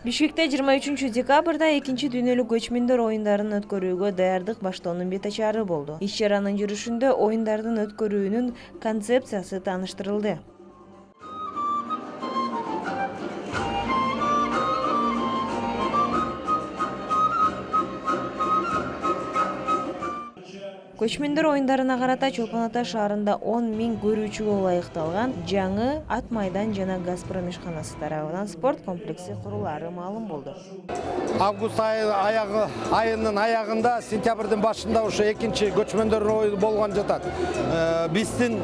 Бишкекте 23 декабрда экинчи дүйнөлүк көчмөндөр оюндарын өткөрүүгө даярдык баштоонун бет ачары болду. Иш-чаранын жүрүшүндө оюндардын өткөрүүнүн концепциясы тааныштырылды. Көчмөндөр оюндарына карата Чолпон Ата шаарында 10 000 көрүүчүгө ылайыкталган жаңы ат майдан жана Газпром ишканасы тарабынан спорт комплекси курулаары маалым болду. Август айынын аягында, сентябрдын башында ушу экинчи көчмөндөр оюну болгон жатат. Биздин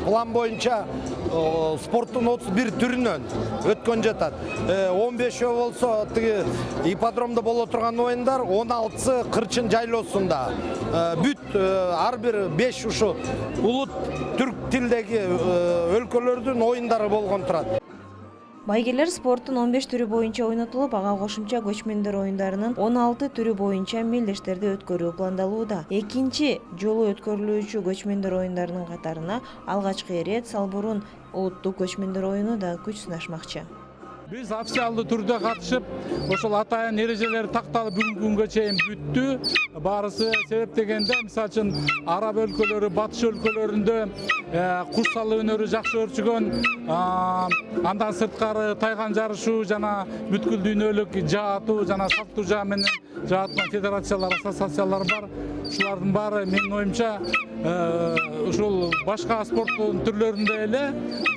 план боюнча спорттун 31 түрүнөн өткөн жатат. 15 болсо тиги ипподромдо боло турган оюндар, 16сы Кырчын жайлоосунда. Бүт ар бир 5 ушу улут түрк тилдеги өлкөлөрдүн оюндары болгон турат. Байгелер спорттун 15 түрү боюнча ойнотулуп, ага кошумча көчмөндөр оюндарынын 16 түрү боюнча мелдештерди өткөрүү пландалууда. Экинчи жолу өткөрүлүүчү көчмөндөр оюндарынын катарына алгачкы ирет Салбурун улуттук көчмөндөр оюну да күч сынашмакчы. Biz официалдуу түрдө катышып, ошол атайын эрежелер такталып бүгүнкү күнгө чейин бүттү. Барысы себеп дегенде, мисалы үчүн араб өлкөлөрү, батыш өлкөлөрүндө куш салуу өнөрү жакшы өрчүгөн, андан сырткары тайган жарышуу жана бүткүл дүйнөлүк жаатуу жана сактуу жаа менен жааткан федерациялар, ассоциациялар бар. Ушулардын баары менин оюмча ушул башка спорттун түрлөрүндө эле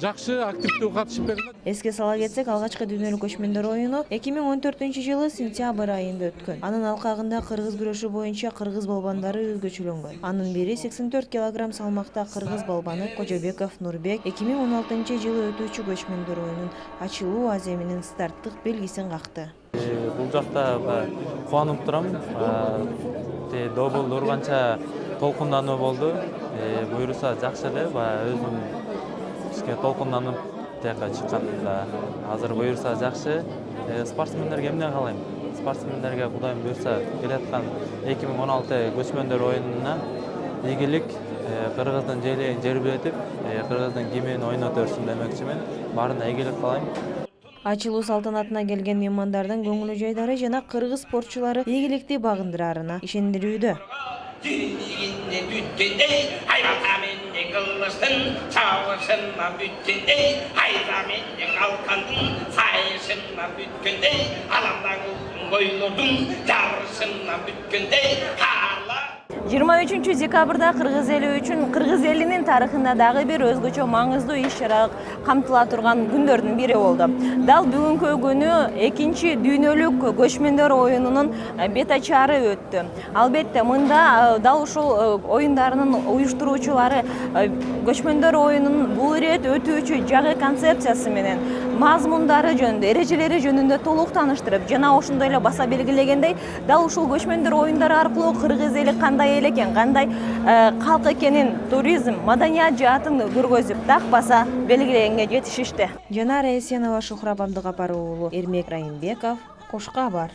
жакшы активдүү катышып келет. Эске сала кетсек, алгачкы дүйнөлүк көчмөндөр оюну 2014-жылы сентябрь айында өткөн. Анын алкагында кыргыз күрөшү боюнча кыргыз балбандары өзгөчөлөнгөн. Анын бири 84 кг салмакта кыргыз балбаны Кожобеков Нурбек 2016-жылы өтүүчү көчмөндөр оюнунун ачылуу аземинин старттык белгисин какты. Бул жакта кубанып турам. Добул урганча толкундануу болду. Буюрса жакшы эле, өзүм ишке толкунданып тияка чыкканда азыр буюрса жакшы. Спортсмендерге эмне каалайм? Спортсмендерге Кудайым буюрса келаткан 2016 көчмөндөр оюнуна ийгилик, кыргыздын желегин жербетип, кыргыздын кимин ойното берсин демекчимин. Баарына ийгилик каалайм. Ачылуу салтанатына келген меймандардын көңүл жайдары жана кыргыз спортчулары ийгиликти багындырарына ишендирүүдө. Жыйырма 3 декабрда кыргыз эли үчүн кыргыз элинин тарыхында дагы бир өзгөчө маңыздуу иш-чара камтыла турган күндөрдүн бири болду. Дал бүгүнкү күнү экинчи дүйнөлүк көчмөндөр оюнунун бет ачары өттү. Албетте мында дал ушул оюндарынын уюштуруучулары көчмөндөр оюнунун бул ирет өтүүчү жагы концепциясы менен мазмундары жөнүндө, эрежелери жөнүндө толук тааныштырып, жана ошондой эле баса белгилегендей, дал ушул көчмөндөр оюндары аркылуу кыргыз эли кандай эл экен, кандай калк экенин, туризм, маданият жаатын көргөзүп, так баса белгилегенге жетишишти. Жанара Эсенова, Шухрат Абдыгапар уулу, Эрмек Райымбеков, Кош Кабар.